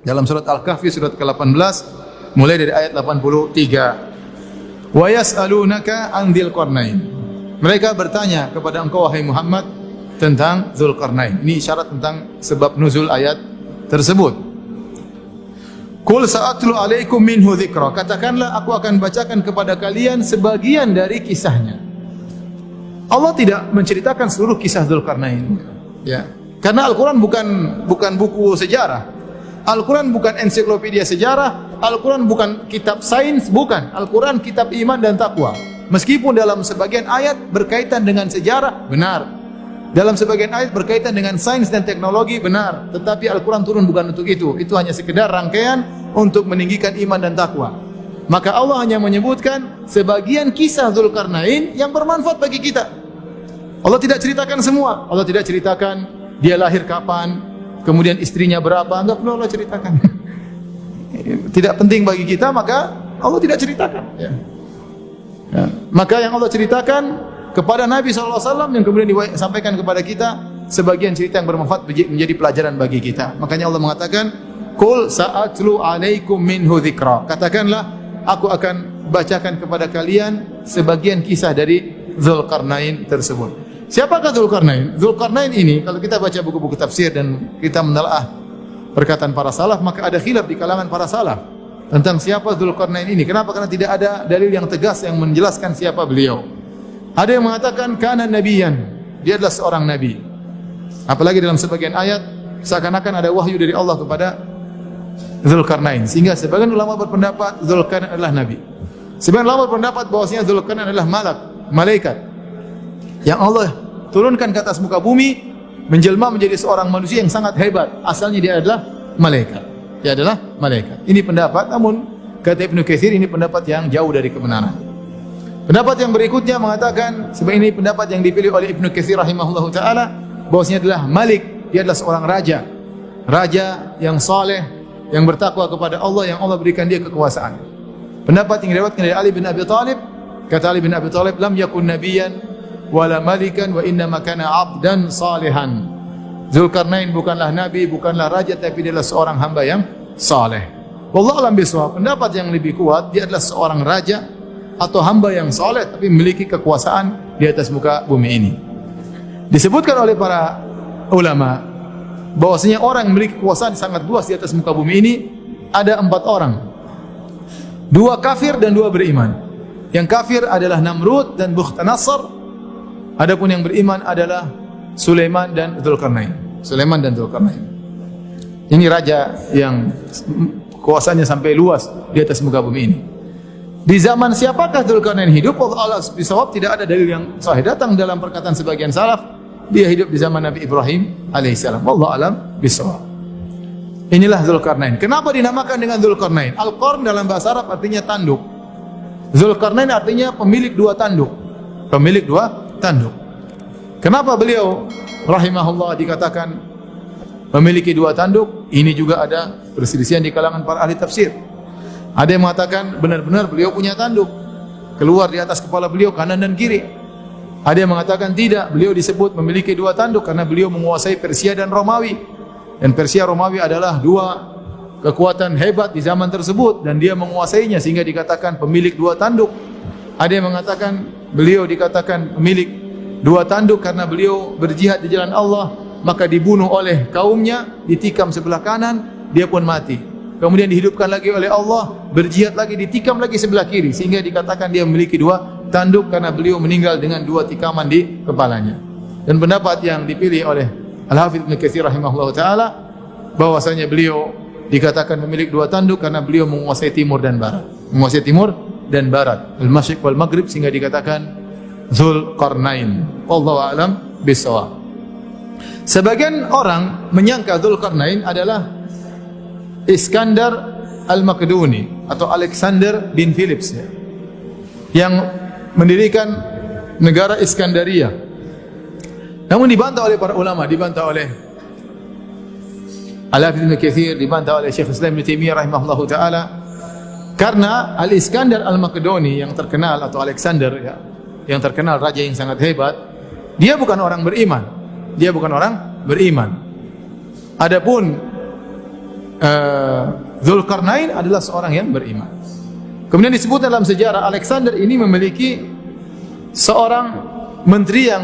Dalam surat Al-Kahfi surat ke-18 mulai dari ayat 83. Wa yas'alunaka 'an dzil qarnain. Mereka bertanya kepada engkau wahai Muhammad tentang Dzulqarnain. Ini isyarat tentang sebab nuzul ayat tersebut. Qul sa'atlu 'alaikum minhu dzikra. Katakanlah aku akan bacakan kepada kalian sebagian dari kisahnya. Allah tidak menceritakan seluruh kisah Dzulqarnain. Ya. Karena Al-Qur'an bukan buku sejarah. Al-Quran bukan ensiklopedia sejarah, Al-Quran bukan kitab sains, bukan. Al-Quran kitab iman dan takwa. Meskipun dalam sebagian ayat berkaitan dengan sejarah, benar. Dalam sebagian ayat berkaitan dengan sains dan teknologi, benar. Tetapi Al-Quran turun bukan untuk itu. Itu hanya sekedar rangkaian untuk meninggikan iman dan takwa. Maka Allah hanya menyebutkan sebagian kisah Dzulqarnain yang bermanfaat bagi kita. Allah tidak ceritakan semua. Allah tidak ceritakan dia lahir kapan, kemudian istrinya berapa, enggak perlu Allah ceritakan. Tidak penting bagi kita, maka Allah tidak ceritakan. Ya. Ya. Maka yang Allah ceritakan kepada Nabi SAW yang kemudian disampaikan kepada kita sebagian cerita yang bermanfaat menjadi pelajaran bagi kita. Makanya Allah mengatakan, Qul sa'atlu 'alaikum minhu dzikra. Katakanlah, aku akan bacakan kepada kalian sebagian kisah dari Dzulqarnain tersebut. Siapakah Dzulqarnain? Dzulqarnain ini kalau kita baca buku-buku tafsir dan kita menelaah perkataan para salaf, maka ada khilaf di kalangan para salaf tentang siapa Dzulqarnain ini. Kenapa? Karena tidak ada dalil yang tegas yang menjelaskan siapa beliau. Ada yang mengatakan kana nabiyan, dia adalah seorang nabi. Apalagi dalam sebagian ayat seakan-akan ada wahyu dari Allah kepada Dzulqarnain, sehingga sebagian ulama berpendapat Dzulqarnain adalah nabi. Sebagian ulama berpendapat bahwasanya Dzulqarnain adalah malaikat yang Allah turunkan ke atas muka bumi, menjelma menjadi seorang manusia yang sangat hebat. Asalnya dia adalah malaikat. Dia adalah malaikat. Ini pendapat, namun kata Ibnu Katsir ini pendapat yang jauh dari kebenaran. Pendapat yang berikutnya mengatakan, sebenarnya ini pendapat yang dipilih oleh Ibnu Katsir rahimahullahu taala, bahwasanya adalah Malik, dia adalah seorang raja. Raja yang saleh, yang bertakwa kepada Allah, yang Allah berikan dia kekuasaan. Pendapat yang diriwayatkan dari Ali bin Abi Thalib, kata Ali bin Abi Thalib, lam yakun nabiyyan wala malikan wa inna makana 'abdan salihan. Dzulqarnain bukanlah nabi, bukanlah raja, tapi dia adalah seorang hamba yang saleh. Wallahu a'lam bishawab. Pendapat yang lebih kuat, dia adalah seorang raja atau hamba yang saleh tapi memiliki kekuasaan di atas muka bumi ini. Disebutkan oleh para ulama bahwasanya orang yang memiliki kekuasaan sangat luas di atas muka bumi ini ada 4 orang. 2 kafir dan 2 beriman. Yang kafir adalah Namrud dan Bukhtanasar. Adapun yang beriman adalah Sulaiman dan Dzulqarnain. Sulaiman dan Dzulqarnain. Ini raja yang kuasanya sampai luas di atas muka bumi ini. Di zaman siapakah Dzulqarnain hidup? Allah bisawab, tidak ada dalil yang sahih datang dalam perkataan sebagian salaf. Dia hidup di zaman Nabi Ibrahim alaihissalam. Wallahu alam bisawab. Inilah Dzulqarnain. Kenapa dinamakan dengan Dzulqarnain? Al-Qarn dalam bahasa Arab artinya tanduk. Dzulqarnain artinya pemilik 2 tanduk. Pemilik 2 tanduk. Kenapa beliau rahimahullah dikatakan memiliki 2 tanduk? Ini juga ada perselisihan di kalangan para ahli tafsir. Ada yang mengatakan benar-benar beliau punya tanduk, keluar di atas kepala beliau kanan dan kiri. Ada yang mengatakan tidak, beliau disebut memiliki 2 tanduk karena beliau menguasai Persia dan Romawi. Dan Persia Romawi adalah 2 kekuatan hebat di zaman tersebut dan dia menguasainya sehingga dikatakan pemilik 2 tanduk. Ada yang mengatakan beliau dikatakan pemilik 2 tanduk karena beliau berjihad di jalan Allah, maka dibunuh oleh kaumnya, ditikam sebelah kanan, dia pun mati. Kemudian dihidupkan lagi oleh Allah, berjihad lagi, ditikam lagi sebelah kiri, sehingga dikatakan dia memiliki 2 tanduk karena beliau meninggal dengan 2 tikaman di kepalanya. Dan pendapat yang dipilih oleh Al-Hafidz Ibnu Katsir rahimahullah taala bahwasanya beliau dikatakan memiliki 2 tanduk karena beliau menguasai timur dan barat. Menguasai timur dan barat, al-masyriq wal maghrib, sehingga dikatakan Dzulqarnain. Wallahu a'lam bishawab. Sebagian orang menyangka Dzulqarnain adalah Iskandar Al-Makedoni atau Alexander bin Philips ya, yang mendirikan negara Iskandaria. Namun dibantah oleh para ulama, dibantah oleh Al-Hafidz Ibnu Katsir, dibantah oleh Syekh Islam Ibnu Taimiyah rahimahullahu taala, karena Al-Iskandar Al-Makedoni yang terkenal atau Alexander ya, yang terkenal raja yang sangat hebat, dia bukan orang beriman. Dia bukan orang beriman. Adapun Dzulkarnain adalah seorang yang beriman. Kemudian disebut dalam sejarah Alexander ini memiliki seorang menteri yang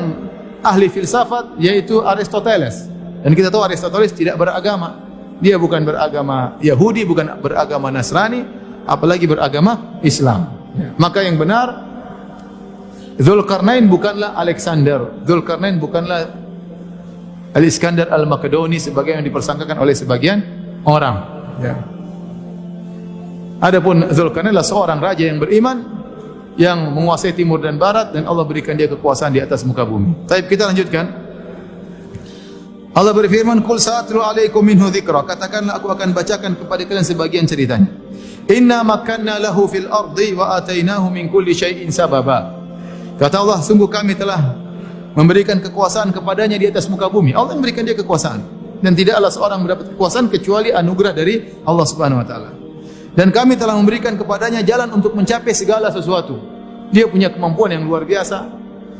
ahli filsafat, yaitu Aristoteles. Dan kita tahu Aristoteles tidak beragama. Dia bukan beragama Yahudi, bukan beragama Nasrani, apalagi beragama Islam. Maka yang benar, Dzulkarnain bukanlah Alexander. Dzulkarnain bukanlah Al-Iskandar Al-Makedoni sebagaimana dipersangkakan oleh sebagian orang. Ya. Adapun Dzulkarnain adalah seorang raja yang beriman, yang menguasai timur dan barat, dan Allah berikan dia kekuasaan di atas muka bumi. Baik, kita lanjutkan. Allah berfirman, "Qul sa'atlu 'alaikum minhu dzikra." Katakanlah, aku akan bacakan kepada kalian sebagian ceritanya. "Inna makkanna lahu fil ardi wa atainahu min kulli syai'in sababa." Kata Allah, sungguh kami telah memberikan kekuasaan kepadanya di atas muka bumi. Allah memberikan dia kekuasaan, dan tidaklah seorang mendapat kekuasaan kecuali anugerah dari Allah Subhanahu wa taala. Dan kami telah memberikan kepadanya jalan untuk mencapai segala sesuatu. Dia punya kemampuan yang luar biasa.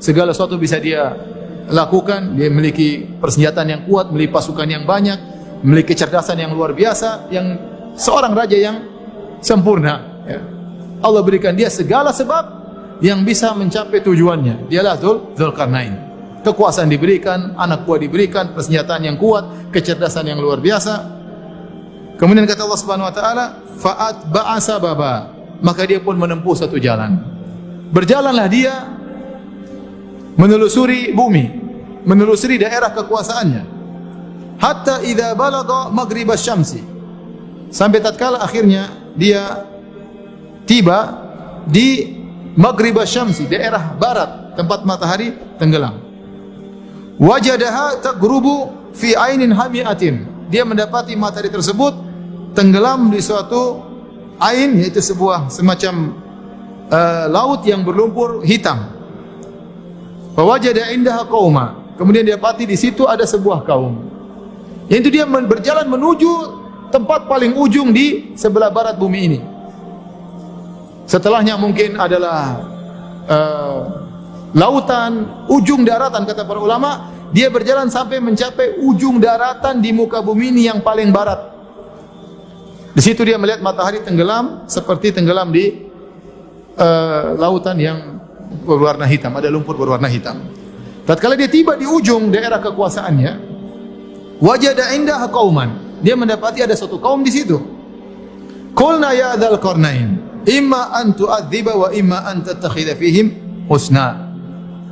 Segala sesuatu bisa dia lakukan. Dia memiliki persenjataan yang kuat, memiliki pasukan yang banyak, memiliki kecerdasan yang luar biasa, yang seorang raja yang sempurna. Ya. Allah berikan dia segala sebab yang bisa mencapai tujuannya. Dialah Dzulkarnain. Kekuasaan diberikan, anak buah diberikan, persenjataan yang kuat, kecerdasan yang luar biasa. Kemudian kata Allah Subhanahu wa taala, "Fa'atba'a sababa." Maka dia pun menempuh satu jalan. Berjalanlah dia menelusuri bumi, menelusuri daerah kekuasaannya. Hatta idza balagha maghribasy syamsi. Sampai tatkala akhirnya dia tiba di maghribasy syamsi, daerah barat, tempat matahari tenggelam. Wajadaha taghrubu fi ainin hamiatin. Dia mendapati matahari tersebut tenggelam di suatu ain, yaitu sebuah semacam laut yang berlumpur hitam. Fawajada indaha qauma. Kemudian dia dapati di situ ada sebuah kaum. Yaitu dia berjalan menuju tempat paling ujung di sebelah barat bumi ini. Setelahnya mungkin adalah lautan, ujung daratan, kata para ulama. Dia berjalan sampai mencapai ujung daratan di muka bumi ini yang paling barat. Di situ dia melihat matahari tenggelam seperti tenggelam di lautan yang berwarna hitam, ada lumpur berwarna hitam. Tatkala dia tiba di ujung daerah kekuasaannya, wajada indaha qauman. Dia mendapati ada suatu kaum di situ. Qulna ya Dzulkarnain, imma an tu'adziba wa imma an tattakhidha fihim husna.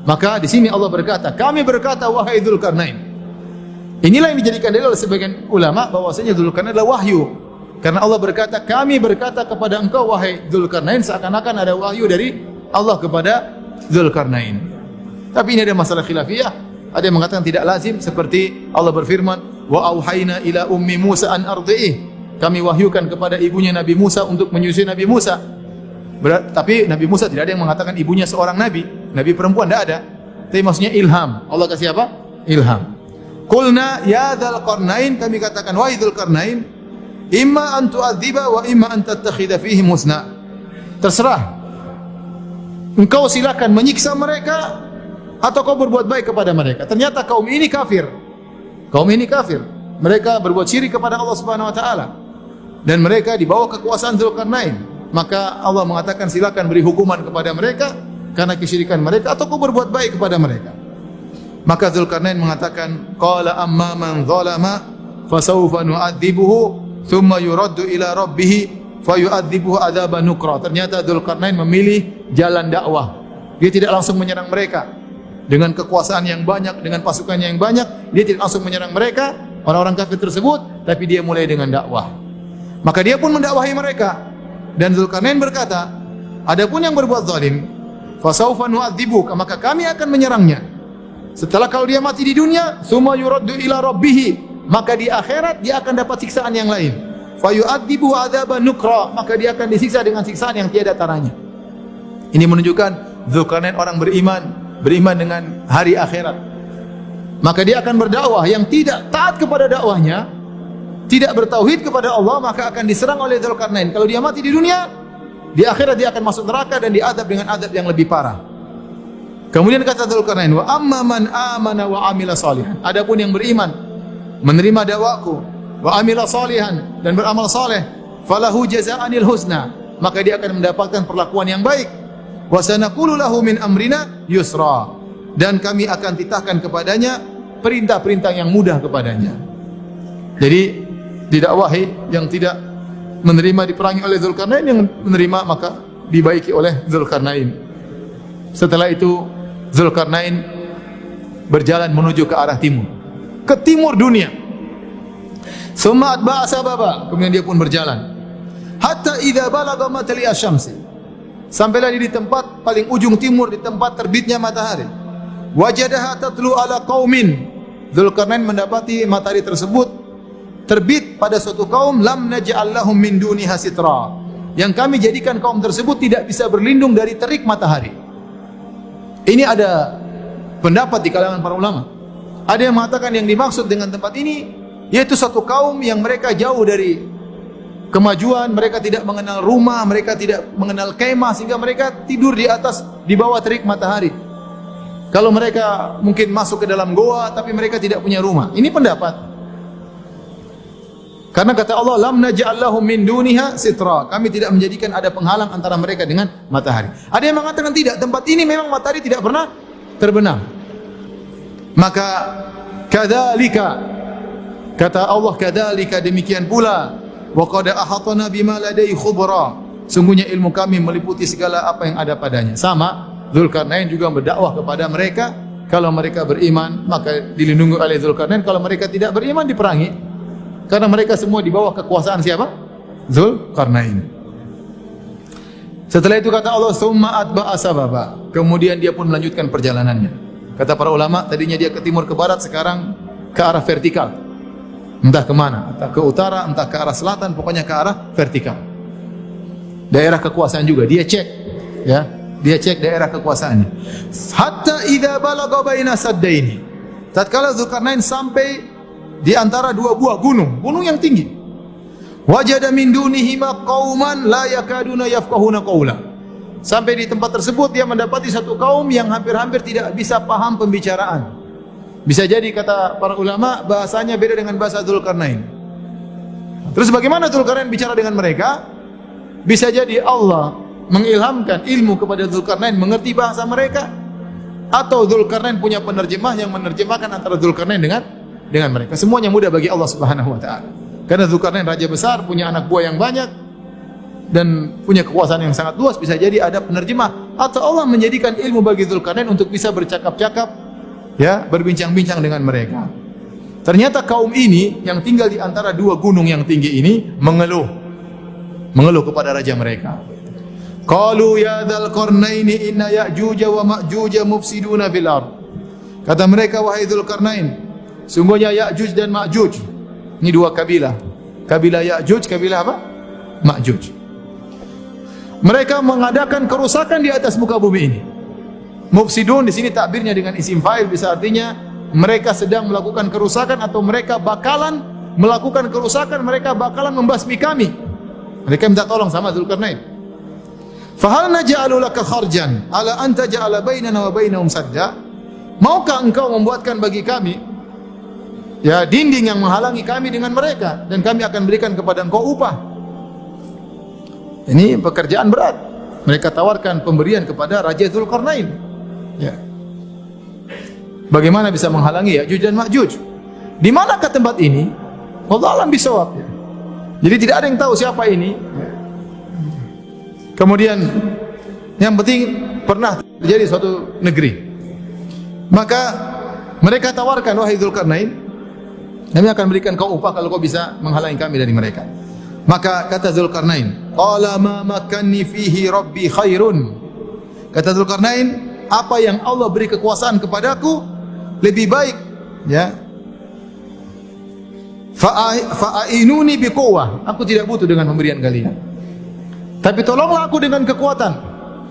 Maka di sini Allah berkata, kami berkata wahai Dzulkarnain. Inilah yang dijadikan dalil oleh sebagian ulama bahwasanya Dzulkarnain adalah wahyu. Karena Allah berkata, kami berkata kepada engkau wahai Dzulkarnain, seakan-akan ada wahyu dari Allah kepada Dzulkarnain. Tapi ini ada masalah khilafiyah. Ada yang mengatakan tidak lazim, seperti Allah berfirman, wa auhayna ila ummi Musa an ardi'ih. Kami wahyukan kepada ibunya Nabi Musa untuk menyusui Nabi Musa. Tapi Nabi Musa tidak ada yang mengatakan ibunya seorang nabi. Nabi perempuan tidak ada. Tapi maksudnya ilham. Allah kasih apa? Ilham. Qulna ya Dzulkarnain, kami katakan wahai Dzulkarnain, imma an tu'adziba wa imma an tattakhidha fihim husna. Terserah. Engkau silakan menyiksa mereka atau kau berbuat baik kepada mereka. Ternyata kaum ini kafir. Kaum ini kafir. Mereka berbuat syirik kepada Allah Subhanahu wa taala. Dan mereka di bawah kekuasaan Dzulkarnain. Maka Allah mengatakan silakan beri hukuman kepada mereka karena kesyirikan mereka atau kau berbuat baik kepada mereka. Maka Dzulkarnain mengatakan, qala amma man zalama fasawfa nu'adzibuhu thumma yuraddu ila rabbih fayu'adzibuhu adzaban nukra. Ternyata Dzulkarnain memilih jalan dakwah. Dia tidak langsung menyerang mereka dengan kekuasaan yang banyak, dengan pasukannya yang banyak. Dia tidak langsung menyerang mereka, orang-orang kafir tersebut, tapi dia mulai dengan dakwah. Maka dia pun mendakwahi mereka. Dan Dzulkarnain berkata, adapun yang berbuat zalim, fasaufa nu'adzibuka, maka kami akan menyerangnya. Setelah kalau dia mati di dunia, summa yuraddu ila rabbih, maka di akhirat dia akan dapat siksaan yang lain. Fayu'adzibuhu adzaban nukra, maka dia akan disiksa dengan siksaan yang tiada taranya. Ini menunjukkan Dzulkarnain orang beriman, beriman dengan hari akhirat. Maka dia akan berdakwah, yang tidak taat kepada dakwahnya, tidak bertauhid kepada Allah, maka akan diserang oleh Dzulkarnain. Kalau dia mati di dunia, di akhirat dia akan masuk neraka dan diadab dengan adab yang lebih parah. Kemudian kata Dzulkarnain, wa amma man amana wa amila salihan. Adapun yang beriman, menerima dakwaku wa amila salihan, dan beramal saleh, falahu jazaa'anil husna, maka dia akan mendapatkan perlakuan yang baik. Wa sanaqulu lahu min amrina yusra, dan kami akan titahkan kepadanya perintah-perintah yang mudah kepadanya. Jadi didakwahi yang tidak menerima diperangi oleh Dzulkarnain, yang menerima maka dibaiki oleh Dzulkarnain. Setelah itu Dzulkarnain berjalan menuju ke arah timur, ke timur dunia. Summa atba'a sababa, kemudian dia pun berjalan. Hatta idza balagha matli asy-syamsi, sampailah dia di tempat paling ujung timur, di tempat terbitnya matahari. Wajadaha tatlu ala qaumin, Dzulkarnain mendapati matahari tersebut terbit pada suatu kaum, lam naj'al lahum min duniha sitra, yang kami jadikan kaum tersebut tidak bisa berlindung dari terik matahari. Ini ada pendapat di kalangan para ulama. Ada yang mengatakan yang dimaksud dengan tempat ini yaitu satu kaum yang mereka jauh dari kemajuan, mereka tidak mengenal rumah, mereka tidak mengenal kemah, sehingga mereka tidur di atas, di bawah terik matahari. Kalau mereka mungkin masuk ke dalam goa, tapi mereka tidak punya rumah. Ini pendapat. Karena kata Allah, lam naj'al lahum min duniha sitra, kami tidak menjadikan ada penghalang antara mereka dengan matahari. Ada yang mengatakan tidak, tempat ini memang matahari tidak pernah terbenam. Maka kadzalika, kata Allah, kadzalika, demikian pula, wa qad ahatna bima ladai khubra, sungguhnya ilmu kami meliputi segala apa yang ada padanya. Sama, Dzulkarnain juga berdakwah kepada mereka, kalau mereka beriman maka dilindungi oleh Dzulkarnain, kalau mereka tidak beriman diperangi. Karena mereka semua di bawah kekuasaan siapa? Dzulkarnain. Setelah itu kata Allah, summa atba'a sababa, kemudian dia pun melanjutkan perjalanannya. Kata para ulama, tadinya dia ke timur ke barat, sekarang ke arah vertikal. Entah kemana, entah ke utara, entah ke arah selatan, pokoknya ke arah vertikal. Daerah kekuasaan juga dia cek, ya, dia cek daerah kekuasaannya. Hatta idza balagha baina saddaini, tatkala Dzulkarnain sampai di antara dua buah gunung, gunung yang tinggi. Wajada min dunihima qauman la yakaduna yafqahuna qawla, sampai di tempat tersebut dia mendapati satu kaum yang hampir-hampir tidak bisa paham pembicaraan. Bisa jadi kata para ulama bahasanya beda dengan bahasa Dzulkarnain. Terus bagaimana Dzulkarnain bicara dengan mereka? Bisa jadi Allah mengilhamkan ilmu kepada Dzulkarnain mengerti bahasa mereka, atau Dzulkarnain punya penerjemah yang menerjemahkan antara Dzulkarnain dengan mereka. Semuanya mudah bagi Allah Subhanahu wa taala. Karena Dzulkarnain raja besar, punya anak buah yang banyak dan punya kekuasaan yang sangat luas, bisa jadi ada penerjemah, atau Allah menjadikan ilmu bagi Dzulkarnain untuk bisa bercakap-cakap, ya, berbincang-bincang dengan mereka. Ternyata kaum ini yang tinggal di antara dua gunung yang tinggi ini mengeluh kepada raja mereka. Qalu ya dzal qarnaini inna ya'juj wa ma'juj mufsiduna fil ard. Kata mereka, wahai Dzulkarnain, sungguhnya Ya'juj dan Ma'juj, ini dua kabilah. Kabilah Ya'juj, kabilah apa? Ma'juj. Mereka mengadakan kerusakan di atas muka bumi ini. Mufsidun di sini takbirnya dengan isim fa'il, bisa artinya mereka sedang melakukan kerusakan, atau mereka bakalan melakukan kerusakan, mereka bakalan membasmi kami. Mereka minta tolong sama Dzulkarnain. Fahal naj'alu laka kharjan ala an taj'ala bainana wa bainahum sadda? Maukah engkau membuatkan bagi kami, ya, dinding yang menghalangi kami dengan mereka, dan kami akan berikan kepada engkau upah? Ini pekerjaan berat. Mereka tawarkan pemberian kepada Raja Dzulkarnain. Ya. Bagaimana bisa menghalangi Ya'juj dan Ma'juj? Di manakah tempat ini? Wallahu a'lam bishawab. Jadi tidak ada yang tahu siapa ini. Kemudian yang penting pernah terjadi suatu negeri. Maka mereka tawarkan, wahai Dzulkarnain, kami akan berikan kau upah kalau kau bisa menghalangi kami dari mereka. Maka kata Dzulkarnain, qala ma makanni fihi rabbi khairun. Kata Dzulkarnain, apa yang Allah beri kekuasaan kepadaku lebih baik, ya. Fa'ainuni biquwwah, aku tidak butuh dengan pemberian kalian, tapi tolonglah aku dengan kekuatan.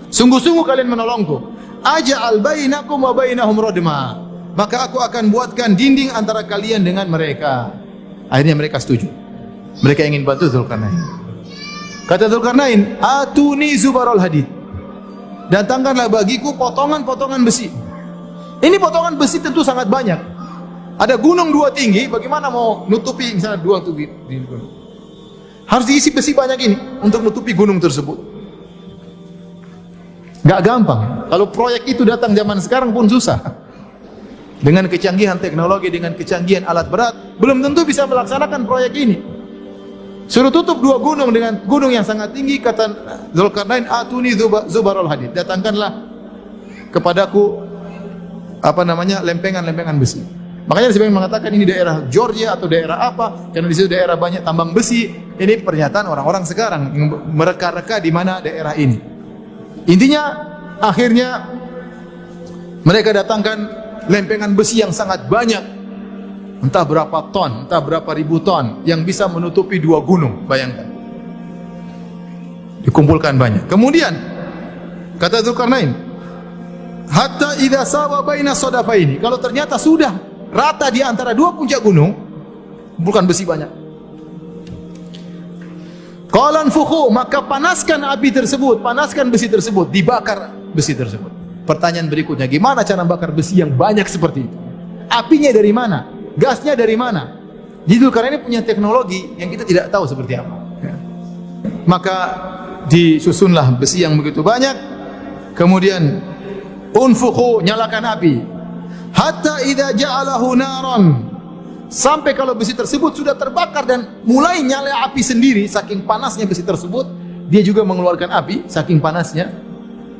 Sungguh-sungguh kalian menolongku. Aja'al bainakum wa bainahum radma, maka aku akan buatkan dinding antara kalian dengan mereka. Akhirnya mereka setuju. Mereka ingin bantu Dzulkarnain. Kata Dzulkarnain, atuni zubarul hadid, datangkanlah bagiku potongan-potongan besi. Ini potongan besi tentu sangat banyak. Ada gunung dua tinggi, bagaimana mau nutupi misalnya dua untuk di gunung? Harus diisi besi banyak ini untuk nutupi gunung tersebut. Gak gampang. Kalau proyek itu datang zaman sekarang pun susah. Dengan kecanggihan teknologi, dengan kecanggihan alat berat, belum tentu bisa melaksanakan proyek ini. Suruh tutup dua gunung dengan gunung yang sangat tinggi, kata Dzulkarnain, atuni zubarul hadid. Datangkanlah kepadaku lempengan-lempengan besi. Makanya sebagian mengatakan ini daerah Georgia atau daerah apa, karena di situ daerah banyak tambang besi. Ini pernyataan orang-orang sekarang yang mereka-reka di mana daerah ini. Intinya akhirnya mereka datangkan lempengan besi yang sangat banyak, entah berapa ton, entah berapa ribu ton, yang bisa menutupi dua gunung. Bayangkan, dikumpulkan banyak. Kemudian kata Dzulkarnain, hatta idza sawa baina sadafaini, kalau ternyata sudah rata di antara dua puncak gunung, bukan besi banyak. Qalan fukhu, maka panaskan api tersebut, panaskan besi tersebut, dibakar besi tersebut. Pertanyaan berikutnya, gimana cara bakar besi yang banyak seperti itu? Apinya dari mana? Gasnya dari mana? Jadi karena ini punya teknologi yang kita tidak tahu seperti apa. Maka disusunlah besi yang begitu banyak, kemudian unfukhu, nyalakan api. Hatta idza ja'alahu naran, sampai kalau besi tersebut sudah terbakar dan mulai nyala api sendiri, saking panasnya besi tersebut, dia juga mengeluarkan api saking panasnya,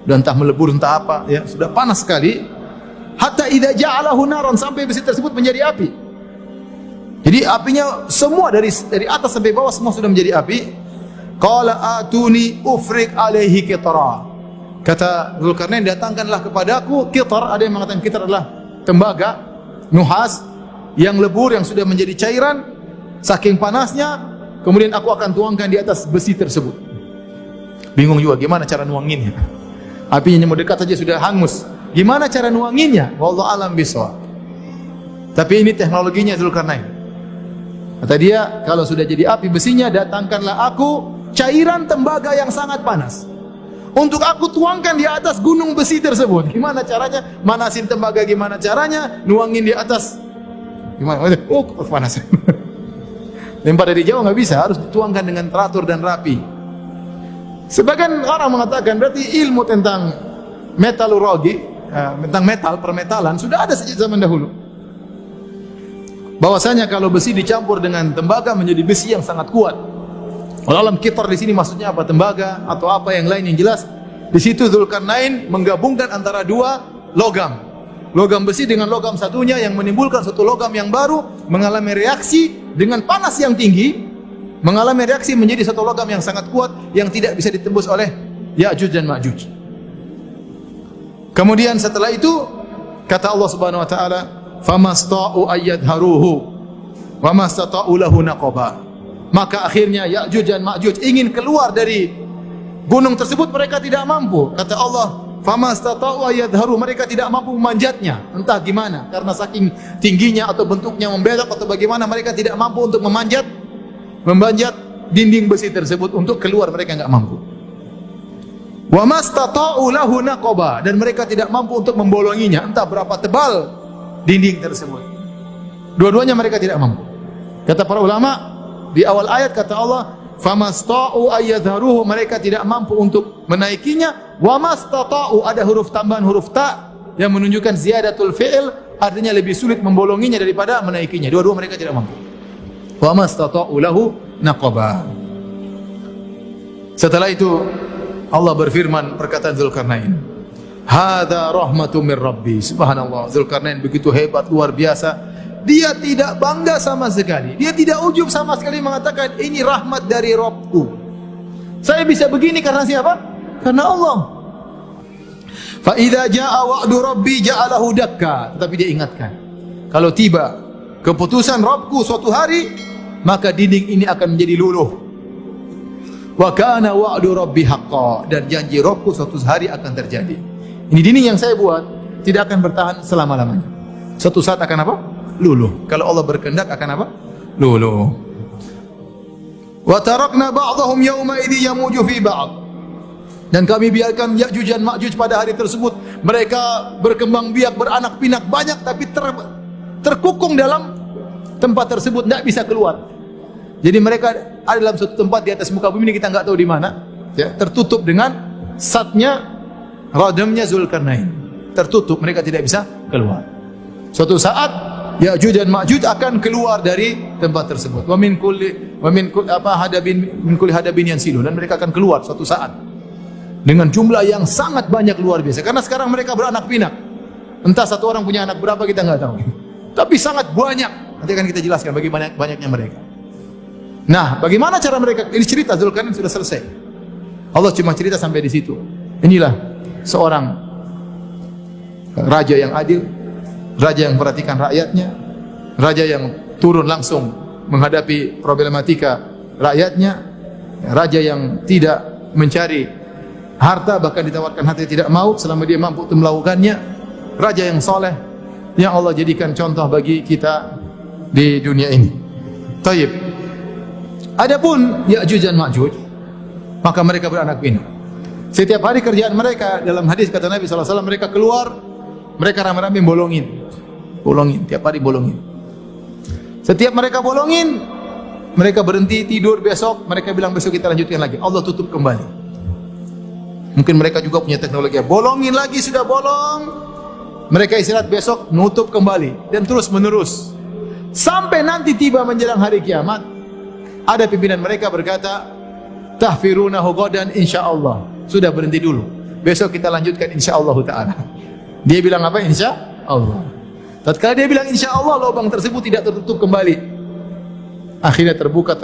dan entah melebur entah apa, ya sudah panas sekali. Hatta idza ja'alahu naran, sampai besi tersebut menjadi api. Jadi apinya semua dari atas sampai bawah semua sudah menjadi api. Qala atuni ufrik alaihi qitra. Kata Dzulkarnain, datangkanlah kepadaku qitar. Ada yang mengatakan qitar adalah tembaga, nuhas yang lebur, yang sudah menjadi cairan, saking panasnya, kemudian aku akan tuangkan di atas besi tersebut. Bingung juga gimana cara nuanginnya. Apinya mau dekat saja sudah hangus. Gimana cara nuanginnya? Wallahu alam bisawab. Tapi ini teknologinya Dzulkarnain. Kata dia, kalau sudah jadi api besinya, datangkanlah aku cairan tembaga yang sangat panas, untuk aku tuangkan di atas gunung besi tersebut. Gimana caranya? Manasin tembaga gimana caranya? Nuangin di atas. Gimana? Panas. Lempar dari jauh nggak bisa, harus dituangkan dengan teratur dan rapi. Sebagian orang mengatakan berarti ilmu tentang metalurgi, tentang metal, permetalan sudah ada sejak zaman dahulu. Bahwasanya kalau besi dicampur dengan tembaga menjadi besi yang sangat kuat. Alam qitar di sini maksudnya apa? Tembaga atau apa yang lain yang jelas. Di situ Dzulkarnain menggabungkan antara dua logam. Logam besi dengan logam satunya yang menimbulkan satu logam yang baru mengalami reaksi dengan panas yang tinggi, mengalami reaksi menjadi satu logam yang sangat kuat yang tidak bisa ditembus oleh Ya'juj dan Ma'juj. Kemudian setelah itu kata Allah Subhanahu wa taala, famasta'u ayyadharuhu wa mastata'u lahu naqaba. Maka akhirnya Ya'juj dan Ma'juj ingin keluar dari gunung tersebut, mereka tidak mampu. Kata Allah, famastata'u ayyadharu, mereka tidak mampu memanjatnya. Entah gimana, karena saking tingginya atau bentuknya membelok atau bagaimana, mereka tidak mampu untuk memanjat dinding besi tersebut untuk keluar, mereka enggak mampu. Wa mastata'u lahu naqaba, dan mereka tidak mampu untuk membolonginya, entah berapa tebal dinding tersebut. Dua-duanya mereka tidak mampu. Kata para ulama, di awal ayat kata Allah, famasta'u ayyadharuhu, mereka tidak mampu untuk menaikinya. Wa mastata'u, ada huruf tambahan huruf ta yang menunjukkan ziyadatul fi'il, artinya lebih sulit membolonginya daripada menaikinya. Dua-dua mereka tidak mampu. Wa mastata'u lahu naqaba. Setelah itu Allah berfirman, perkataan Dzulkarnain, hadza rahmatu mir rabbi. Subhanallah, Dzulkarnain begitu hebat, luar biasa. Dia tidak bangga sama sekali, dia tidak ujub sama sekali, mengatakan ini rahmat dari Rabbku. Saya bisa begini karena siapa? Karena Allah. Fa idza jaa wa'du rabbi ja'alahu dakka. Tetapi dia ingatkan, kalau tiba keputusan Rabbku suatu hari, maka dinding ini akan menjadi luluh. Wa kana wa'du rabbi haqqan, dan janji Rabbku suatu hari akan terjadi. Ini dinding yang saya buat tidak akan bertahan selama-lamanya. Suatu saat akan apa? Luluh. Kalau Allah berkehendak akan apa? Luluh. Wa tarakna ba'dahum yawma idzi yamuju fi ba'd. Dan kami biarkan Ya'juj dan Ma'juj pada hari tersebut mereka berkembang biak, beranak pinak banyak, tapi terkukung dalam tempat tersebut, tidak bisa keluar. Jadi mereka ada dalam suatu tempat di atas muka bumi ini, kita nggak tahu di mana, ya, tertutup dengan satnya, radamnya Zulkarnain, tertutup, mereka tidak bisa keluar. Suatu saat Ya'juj dan Ma'juj akan keluar dari tempat tersebut. Wa min kulli hadabin yansilun, dan mereka akan keluar suatu saat dengan jumlah yang sangat banyak, luar biasa. Karena sekarang mereka beranak pinak. Entah satu orang punya anak berapa kita nggak tahu. Tapi sangat banyak. Nanti akan kita jelaskan bagi banyaknya mereka. Nah, bagaimana cara mereka? Ini cerita Zulkarnain sudah selesai. Allah cuma cerita sampai di situ. Inilah seorang raja yang adil, raja yang memperhatikan rakyatnya, raja yang turun langsung menghadapi problematika rakyatnya, raja yang tidak mencari harta, bahkan ditawarkan harta tidak mau selama dia mampu untuk melakukannya, raja yang soleh yang Allah jadikan contoh bagi kita di dunia ini. Taib. Adapun Ya'juj dan Ma'juj, maka mereka beranak pinak. Setiap hari kerjaan mereka, dalam hadis kata Nabi SAW, mereka keluar, mereka rame-rame bolongin, tiap hari bolongin. Setiap mereka bolongin, mereka berhenti tidur, besok mereka bilang besok kita lanjutkan lagi. Allah tutup kembali. Mungkin mereka juga punya teknologi, bolongin lagi, sudah bolong, mereka istirahat, besok nutup kembali, dan terus menerus sampai nanti tiba menjelang hari kiamat. Ada pimpinan mereka berkata, tahfirunahu ghadan insyaallah. Sudah, berhenti dulu, besok kita lanjutkan insyaallah taala. Dia bilang apa? Insyaallah. Tatkala dia bilang insyaallah, lubang tersebut tidak tertutup kembali. Akhirnya terbuka,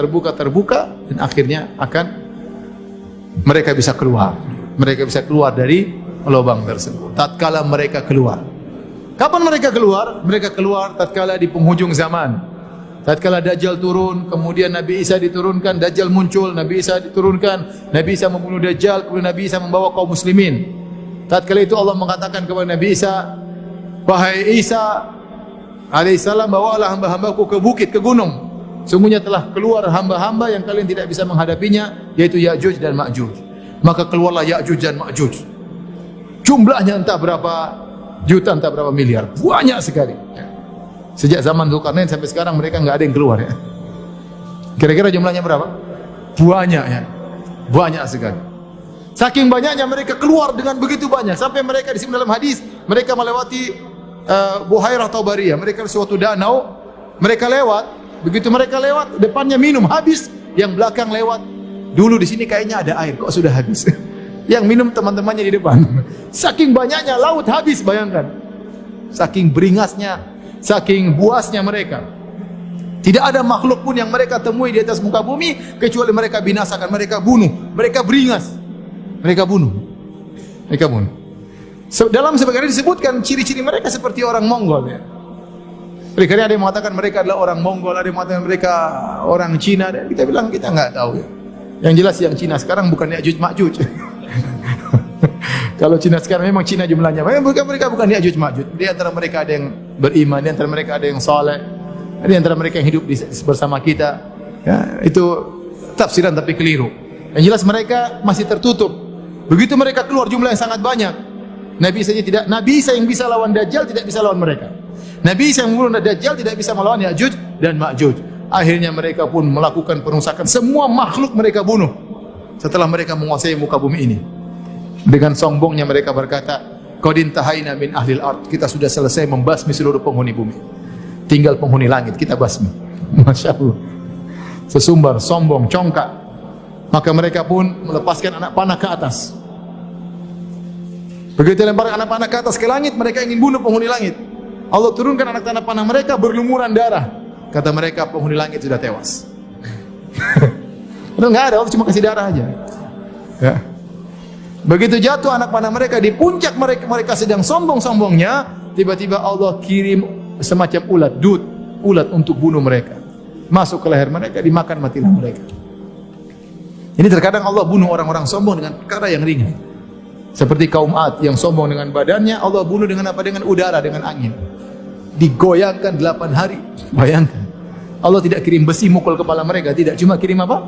dan akhirnya akan mereka bisa keluar. Mereka bisa keluar dari lubang tersebut. Tatkala mereka keluar. Kapan mereka keluar? Mereka keluar tatkala di penghujung zaman. Tatkala Dajjal turun, kemudian Nabi Isa diturunkan, Dajjal muncul, Nabi Isa diturunkan, Nabi Isa membunuh Dajjal, kemudian Nabi Isa membawa kaum muslimin. Tatkala itu Allah mengatakan kepada Nabi Isa, wahai Isa alaihissalam, bawalah hamba-hambaku ke bukit, ke gunung. Sungguhnya telah keluar hamba-hamba yang kalian tidak bisa menghadapinya, yaitu Ya'juj dan Ma'juj. Maka keluarlah Ya'juj dan Ma'juj. Jumlahnya entah berapa juta, entah berapa miliar, banyak sekali. Sejak zaman Zulkarnain sampai sekarang mereka nggak ada yang keluar, ya. Kira-kira jumlahnya berapa? Banyak, ya. Banyak sekali. Saking banyaknya mereka keluar dengan begitu banyak, sampai mereka disebut dalam hadis, mereka melewati Buhairah Tabariyah, mereka suatu danau, mereka lewat, begitu mereka lewat, depannya minum habis, yang belakang lewat, dulu di sini kayaknya ada air, kok sudah habis. Yang minum teman-temannya di depan. Saking banyaknya, laut habis, bayangkan. Saking beringasnya, saking buasnya mereka. Tidak ada makhluk pun yang mereka temui di atas muka bumi kecuali mereka binasakan, mereka bunuh, mereka beringas, mereka bunuh. Dalam sebagian disebutkan ciri-ciri mereka seperti orang Mongol, ya. Mereka ada yang mengatakan mereka adalah orang Mongol, ada yang mengatakan mereka orang Cina, dan kita bilang kita nggak tahu, ya. Yang jelas yang Cina sekarang bukan Ya'juj Ma'juj. Kalau Cina sekarang memang Cina jumlahnya, mereka bukan Ya'juj Ma'juj. Di antara mereka ada yang beriman, di antara mereka ada yang saleh, di antara mereka yang hidup bersama kita. Ya, itu tafsiran tapi keliru. Yang jelas mereka masih tertutup. Begitu mereka keluar jumlah yang sangat banyak. Nabi Isa yang bisa lawan Dajjal tidak bisa lawan mereka. Nabi Isa yang membunuh Dajjal tidak bisa melawan Ya'juj dan Ma'juj. Akhirnya mereka pun melakukan perusakan, semua makhluk mereka bunuh setelah mereka menguasai muka bumi ini. Dengan sombongnya mereka berkata, qad intahaina min ahlil ard, kita sudah selesai membasmi seluruh penghuni bumi, tinggal penghuni langit kita basmi. Masya Allah, sesumbar, sombong, congkak. Maka mereka pun melepaskan anak panah ke atas. Begitu lempar anak panah ke atas ke langit, mereka ingin bunuh penghuni langit. Allah turunkan anak panah mereka, berlumuran darah. Kata mereka, penghuni langit sudah tewas. Padahal nggak ada, Allah cuma kasih darah aja, ya. Begitu jatuh anak panah mereka, di puncak mereka sedang sombong-sombongnya, tiba-tiba Allah kirim semacam ulat untuk bunuh mereka. Masuk ke leher mereka, dimakan matilah mereka. Ini terkadang Allah bunuh orang-orang sombong dengan perkara yang ringan. Seperti kaum Ad yang sombong dengan badannya, Allah bunuh dengan apa? Dengan udara, dengan angin. Digoyangkan 8 hari. Bayangkan. Allah tidak kirim besi mukul kepala mereka, tidak, cuma kirim apa?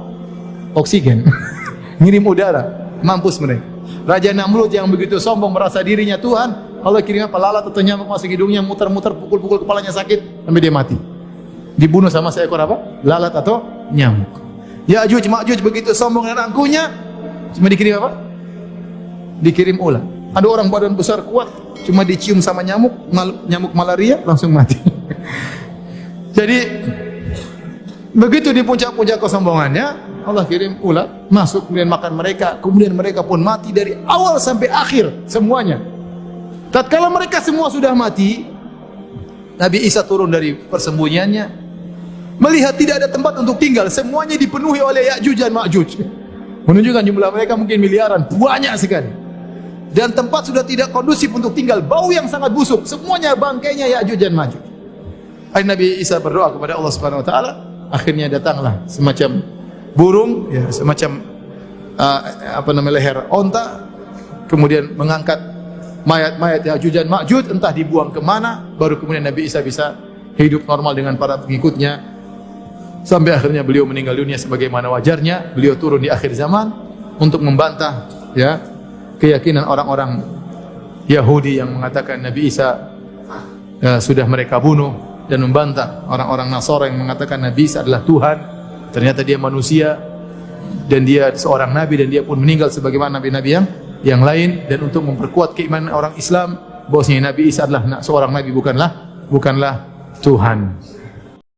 Oksigen. Ngirim udara, mampus mereka. Raja Namrud yang begitu sombong merasa dirinya Tuhan, Allah kirim apa? Lalat atau nyamuk masuk hidungnya, muter-muter, pukul-pukul kepalanya sakit sampai dia mati. Dibunuh sama seekor apa? Lalat atau nyamuk. Ya'juj Ma'juj begitu sombong dan angkuhnya, cuma dikirim apa? Dikirim ular. Ada orang badan besar kuat, cuma dicium sama nyamuk, nyamuk malaria langsung mati. Jadi begitu di puncak-puncak kesombongannya, Allah kirim ular masuk kemudian makan mereka, kemudian mereka pun mati dari awal sampai akhir semuanya. Tatkala mereka semua sudah mati, Nabi Isa turun dari persembunyiannya, melihat tidak ada tempat untuk tinggal, semuanya dipenuhi oleh Ya'juj dan Ma'juj. Menunjukkan jumlah mereka mungkin miliaran, banyak sekali. Dan tempat sudah tidak kondusif untuk tinggal, bau yang sangat busuk, semuanya bangkainya Ya'juj dan Ma'juj. Nabi Isa berdoa kepada Allah Subhanahu wa taala, akhirnya datanglah semacam burung, ya, semacam leher onta, kemudian mengangkat mayat-mayat Ya'juj dan Ma'juj, entah dibuang kemana, baru kemudian Nabi Isa bisa hidup normal dengan para pengikutnya, sampai akhirnya beliau meninggal dunia sebagaimana wajarnya. Beliau turun di akhir zaman untuk membantah, ya, keyakinan orang-orang Yahudi yang mengatakan Nabi Isa sudah mereka bunuh, dan membantah orang-orang Nasara yang mengatakan Nabi Isa adalah Tuhan. Ternyata dia manusia dan dia seorang nabi, dan dia pun meninggal sebagaimana nabi-nabi yang lain. Dan untuk memperkuat keimanan orang Islam bahwasanya Nabi Isa adalah seorang nabi, bukanlah Tuhan.